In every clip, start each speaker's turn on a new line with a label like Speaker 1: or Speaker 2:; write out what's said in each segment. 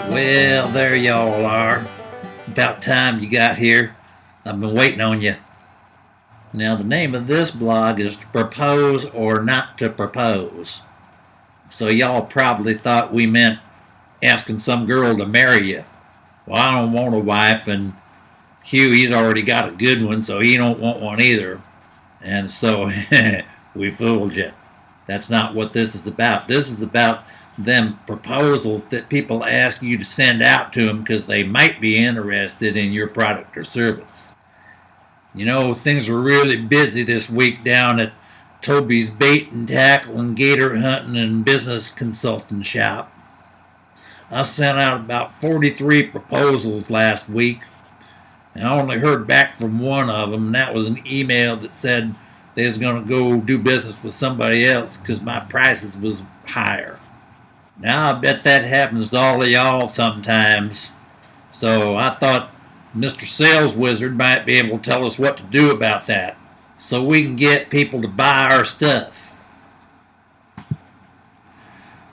Speaker 1: Well, there y'all are. About time you got here. I've been waiting on you. Now, the name of this blog is To Propose or Not to Propose. So y'all probably thought we meant asking some girl to marry you. Well, I don't want a wife, and Hugh, he's already got a good one, so he don't want one either. And so, we fooled you. That's not what this is about. This is about them proposals that people ask you to send out to them because they might be interested in your product or service. You know, things were really busy this week down at Toby's bait and tackle and gator hunting and business consulting shop. I sent out about 43 proposals last week. I only heard back from one of them, and that was an email that said they was going to go do business with somebody else because my prices was higher. Now, I bet that happens to all of y'all sometimes. So I thought Mr. Sales Wizard might be able to tell us what to do about that so we can get people to buy our stuff.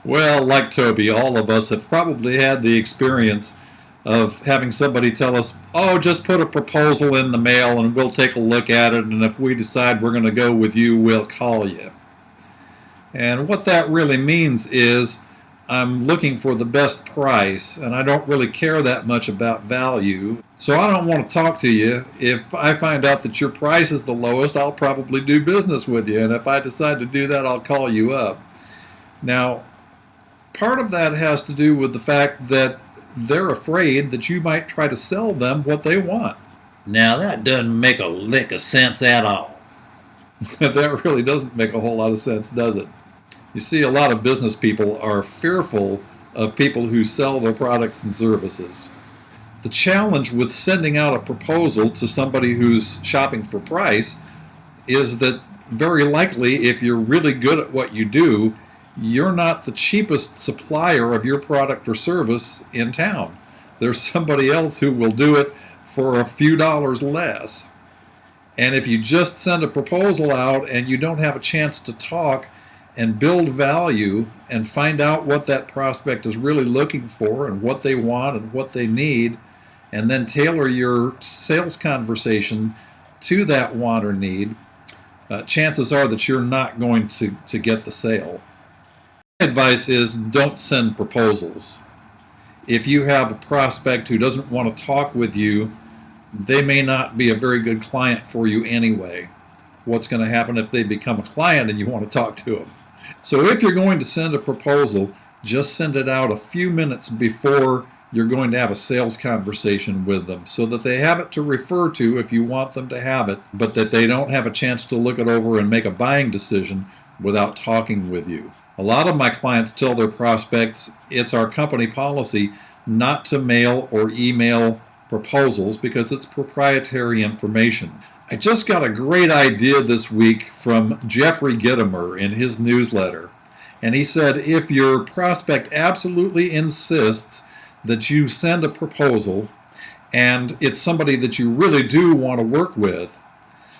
Speaker 2: Well, like Toby, all of us have probably had the experience of having somebody tell us, oh, just put a proposal in the mail and we'll take a look at it, and if we decide we're going to go with you, we'll call you. And what that really means is I'm looking for the best price, and I don't really care that much about value, so I don't want to talk to you. If I find out that your price is the lowest, I'll probably do business with you, and if I decide to do that, I'll call you up. Now, part of that has to do with the fact that they're afraid that you might try to sell them what they want.
Speaker 1: Now, that doesn't make a lick of sense at all.
Speaker 2: That really doesn't make a whole lot of sense, does it? You see, a lot of business people are fearful of people who sell their products and services. The challenge with sending out a proposal to somebody who's shopping for price is that very likely, if you're really good at what you do, you're not the cheapest supplier of your product or service in town. There's somebody else who will do it for a few dollars less. And if you just send a proposal out and you don't have a chance to talk and build value and find out what that prospect is really looking for and what they want and what they need, and then tailor your sales conversation to that want or need, chances are that you're not going to get the sale. My advice is don't send proposals. If you have a prospect who doesn't want to talk with you, they may not be a very good client for you anyway. What's going to happen if they become a client and you want to talk to them? So if you're going to send a proposal, just send it out a few minutes before you're going to have a sales conversation with them so that they have it to refer to if you want them to have it, but that they don't have a chance to look it over and make a buying decision without talking with you. A lot of my clients tell their prospects it's our company policy not to mail or email proposals because it's proprietary information. I just got a great idea this week from Jeffrey Gitomer in his newsletter. And he said if your prospect absolutely insists that you send a proposal and it's somebody that you really do want to work with,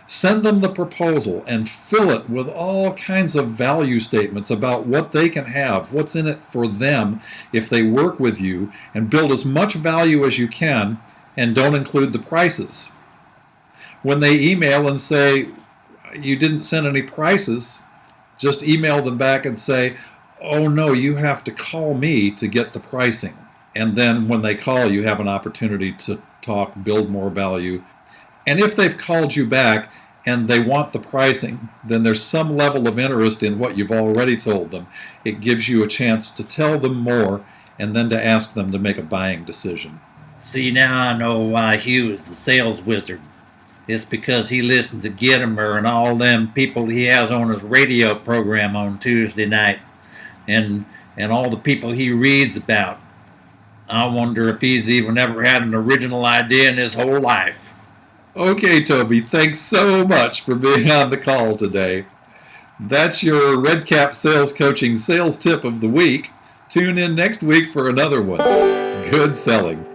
Speaker 2: send them the proposal and fill it with all kinds of value statements about what they can have, what's in it for them if they work with you, and build as much value as you can, and don't include the prices. When they email and say, you didn't send any prices, just email them back and say, oh no, you have to call me to get the pricing. And then when they call, you have an opportunity to talk, build more value. And if they've called you back and they want the pricing, then there's some level of interest in what you've already told them. It gives you a chance to tell them more and then to ask them to make a buying decision.
Speaker 1: See, now I know why Hugh is the sales wizard. It's because he listens to Gitomer and all them people he has on his radio program on Tuesday night, and all the people he reads about. I wonder if he's even ever had an original idea in his whole life.
Speaker 2: Okay, Toby, thanks so much for being on the call today. That's your Red Cap Sales Coaching sales tip of the week. Tune in next week for another one. Good selling.